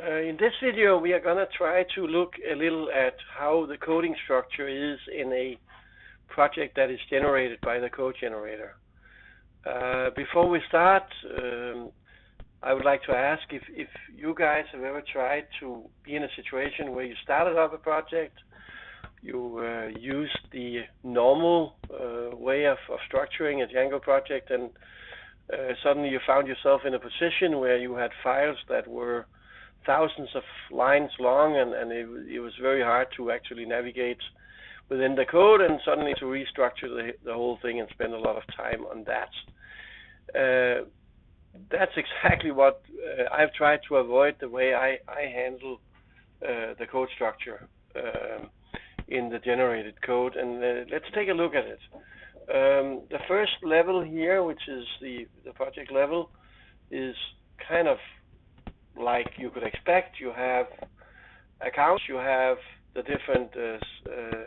In this video, we are going to try to look a little at how the coding structure is in a project that is generated by the code generator. Before we start, I would like to ask if you guys have ever tried to be in a situation where you started up a project, you used the normal way of structuring a Django project, and suddenly you found yourself in a position where you had files that were thousands of lines long, and it was very hard to actually navigate within the code, and suddenly to restructure the whole thing and spend a lot of time on that. That's exactly what I've tried to avoid the way I handle the code structure in the generated code, and let's take a look at it. The first level here, which is the project level, is kind of like you could expect. You have accounts, you have the different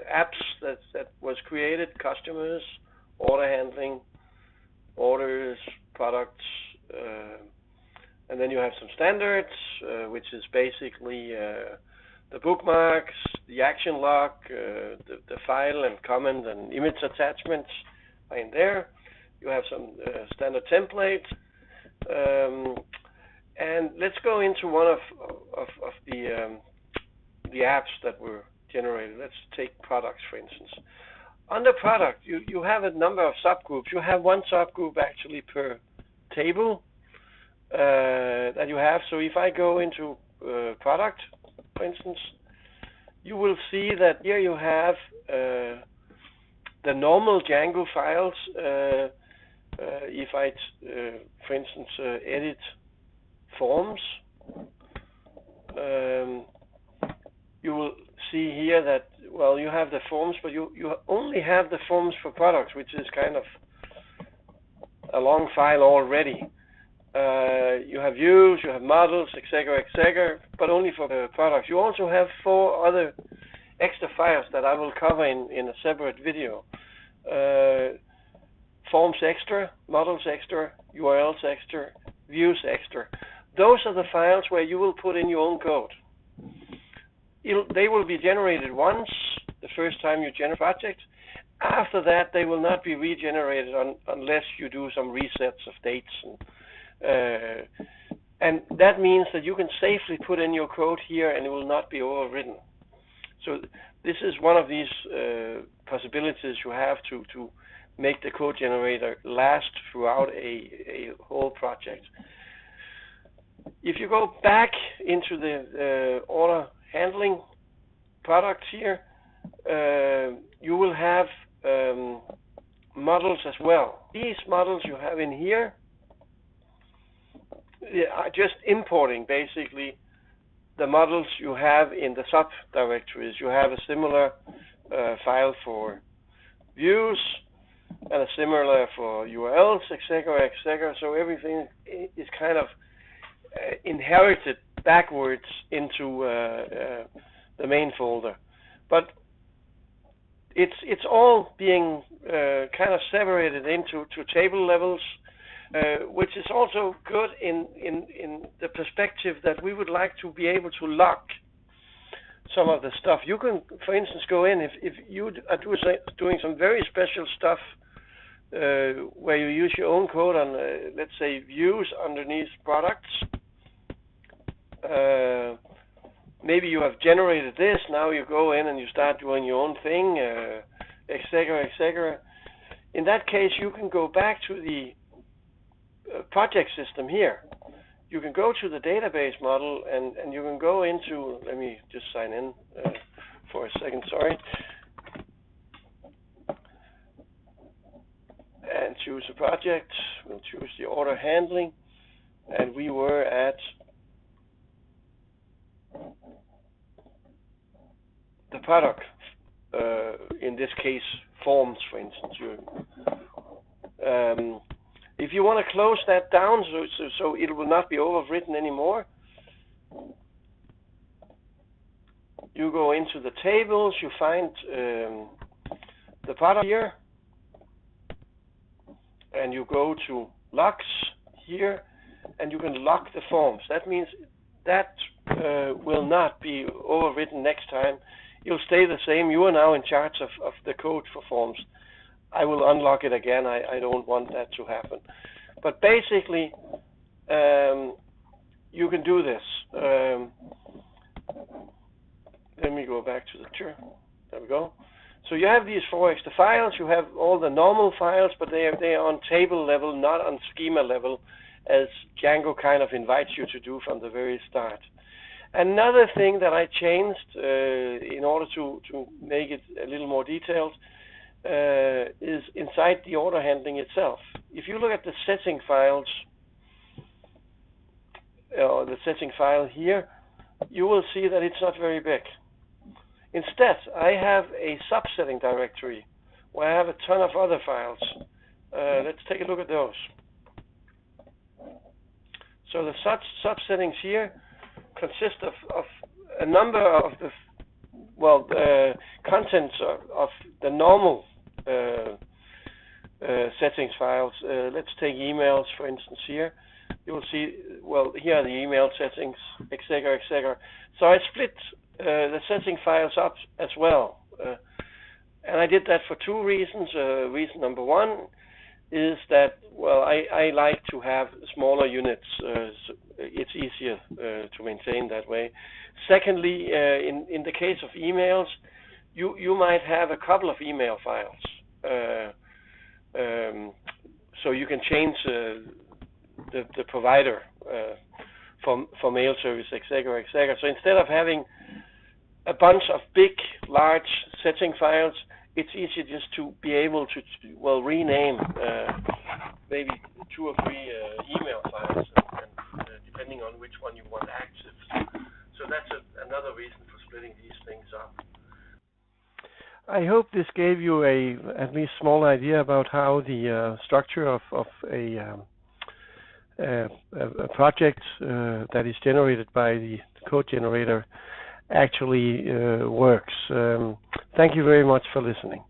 apps that was created, customers, order handling, orders, products, and then you have some standards, which is basically the bookmarks, the action log, the file and comment and image attachments are in there. You have some standard templates. And let's go into one of the apps that were generated. Let's take products, for instance. Under product, you have a number of subgroups. You have one subgroup actually per table that you have. So if I go into product, for instance, you will see that here you have the normal Django files. If I, for instance, edit forms, you will see here that, well, you have the forms, but you only have the forms for products, which is kind of a long file already. You have views, you have models, etc., but only for the products. You also have 4 other extra files that I will cover in a separate video. Forms extra, models extra, URLs extra, views extra. Those are the files where you will put in your own code. They will be generated once, the first time you generate a project. After that, they will not be regenerated unless you do some resets of dates. And that means that you can safely put in your code here and it will not be overwritten. So this is one of these possibilities you have to make the code generator last throughout a whole project. If you go back into the order handling products here, you will have models as well. These models you have in here are just importing basically the models you have in the subdirectories. You have a similar file for views and a similar for URLs, etc., etc. So everything is kind of inherited backwards into the main folder, but it's all being kind of separated into table levels, which is also good in the perspective that we would like to be able to lock some of the stuff. You can, for instance, go in if you are doing some very special stuff where you use your own code on, let's say, views underneath products. Maybe you have generated this, now you go in and you start doing your own thing, etc., etc. In that case, you can go back to the project system here. You can go to the database model and you can go into, let me just sign in for a second, sorry, and choose a project. We'll choose the order handling, and we were at the product, in this case forms, for instance. If you want to close that down so it will not be overwritten anymore, you go into the tables, you find the product here, and you go to locks here, and you can lock the forms. That means that will not be overwritten next time. You'll stay the same. You are now in charge of the code for forms. I will unlock it again. I don't want that to happen. But basically, you can do this. Let me go back to the tour. There we go. So you have these 4 extra files. You have all the normal files, but they are on table level, not on schema level, as Django kind of invites you to do from the very start. Another thing that I changed in order to make it a little more detailed is inside the order handling itself. If you look at the setting files, or the setting file here, you will see that it's not very big. Instead, I have a subsetting directory where I have a ton of other files. Let's take a look at those. So the subsettings here consist of a number of the contents of the normal settings files. Let's take emails, for instance, here. You will see, well, here are the email settings, etc., etc. So I split the setting files up as well. And I did that for 2 reasons. Reason number 1 is that, well, I like to have smaller units. So it's easier to maintain that way. Secondly, in the case of emails, you might have a couple of email files. So you can change the provider for mail service, etc., etc. So instead of having a bunch of big, large setting files, it's easier just to be able to rename maybe 2 or 3 email files, and depending on which one you want active. So that's another reason for splitting these things up. I hope this gave you at least small idea about how the structure of a project that is generated by the code generator actually works. Thank you very much for listening.